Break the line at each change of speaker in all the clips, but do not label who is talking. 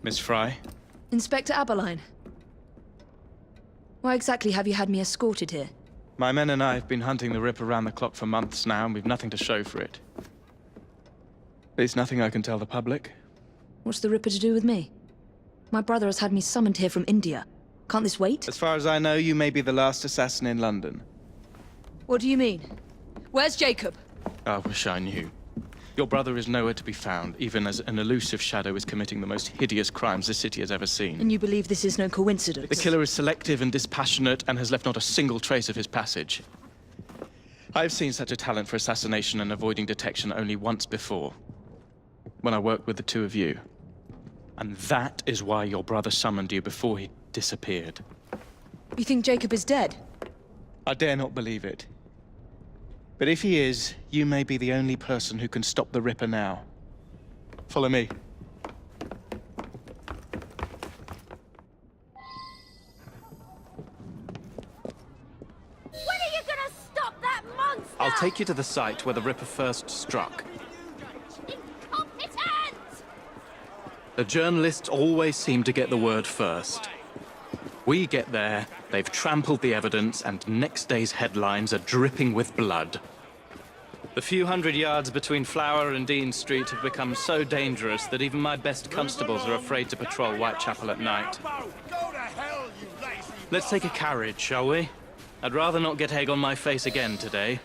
Miss Fry?
Inspector Aberline. Why exactly have you had me escorted here?
My men and I have been hunting the Ripper around the clock for months now, and we've nothing to show for it. At least nothing I can tell the public.
What's the Ripper to do with me? My brother has had me summoned here from India. Can't this wait?
As far as I know, you may be the last assassin in London.
What do you mean? Where's Jacob?
I wish I knew. Your brother is nowhere to be found, even as an elusive shadow is committing the most hideous crimes this city has ever seen.
And you believe this is no coincidence?
The killer is selective and dispassionate and has left not a single trace of his passage. I've seen such a talent for assassination and avoiding detection only once before, when I worked with the two of you. And that is why your brother summoned you before he disappeared.
You think Jacob is dead?
I dare not believe it. But if he is, you may be the only person who can stop the Ripper now. Follow me.
When are you gonna stop that monster?
I'll take you to the site where the Ripper first struck.
Incompetent!
The journalists always seem to get the word first. We get there, they've trampled the evidence, and next day's headlines are dripping with blood. The few hundred yards between Flower and Dean Street have become so dangerous that even my best constables are afraid to patrol Whitechapel at night. Let's take a carriage, shall we? I'd rather not get egg on my face again today.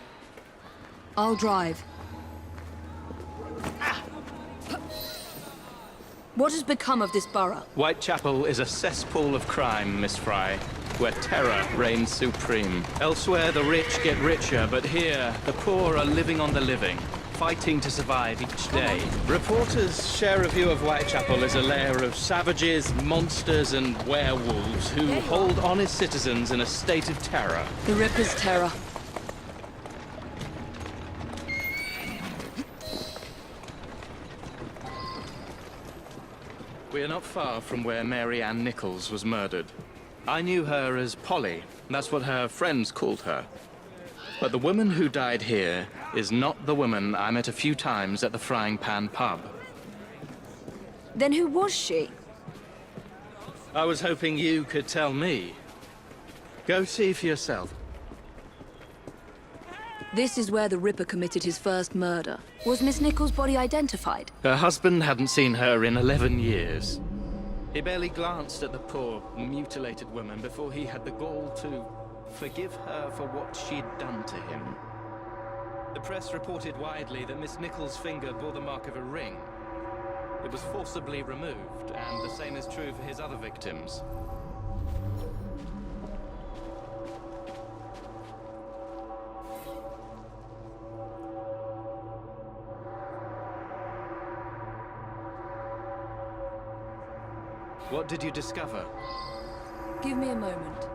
I'll drive. What has become of this borough?
Whitechapel is a cesspool of crime, Miss Fry, where terror reigns supreme. Elsewhere, the rich get richer, but here, the poor are living on the living, fighting to survive each day. Reporters share a view of Whitechapel as a lair of savages, monsters, and werewolves who hold honest citizens in a state of terror.
The Ripper's terror.
We are not far from where Mary Ann Nichols was murdered. I knew her as Polly. That's what her friends called her. But the woman who died here is not the woman I met a few times at the Frying Pan pub.
Then who was she?
I was hoping you could tell me. Go see for yourself.
This is where the Ripper committed his first murder. Was Miss Nichols' body identified?
Her husband hadn't seen her in 11 years. He barely glanced at the poor, mutilated woman before he had the gall to forgive her for what she'd done to him. The press reported widely that Miss Nichols' finger bore the mark of a ring. It was forcibly removed, and the same is true for his other victims. What did you discover?
Give me a moment.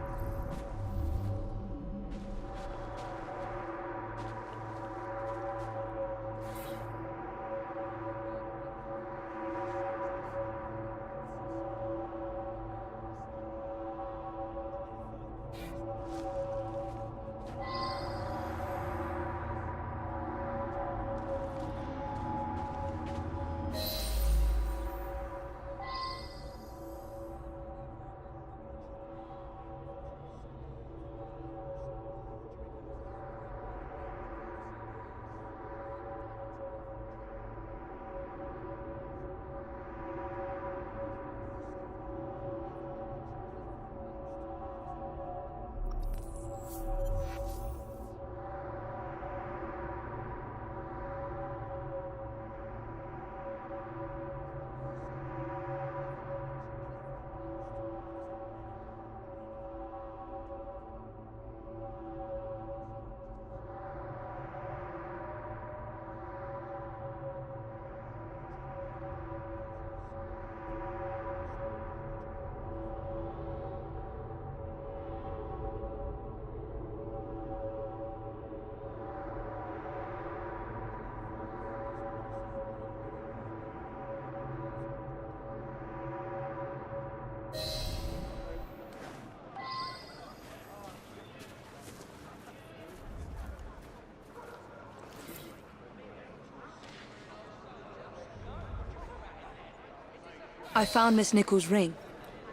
I found Miss Nichols' ring.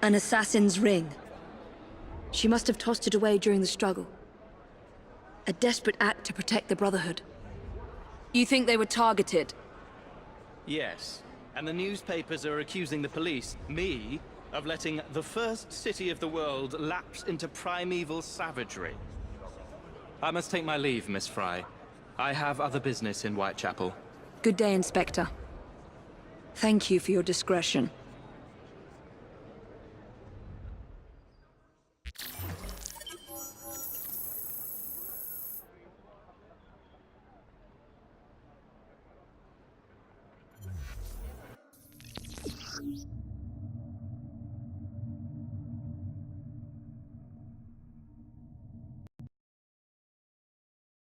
An assassin's ring. She must have tossed it away during the struggle. A desperate act to protect the Brotherhood. You think they were targeted?
Yes, and the newspapers are accusing the police, me, of letting the first city of the world lapse into primeval savagery. I must take my leave, Miss Fry. I have other business in Whitechapel.
Good day, Inspector. Thank you for your discretion.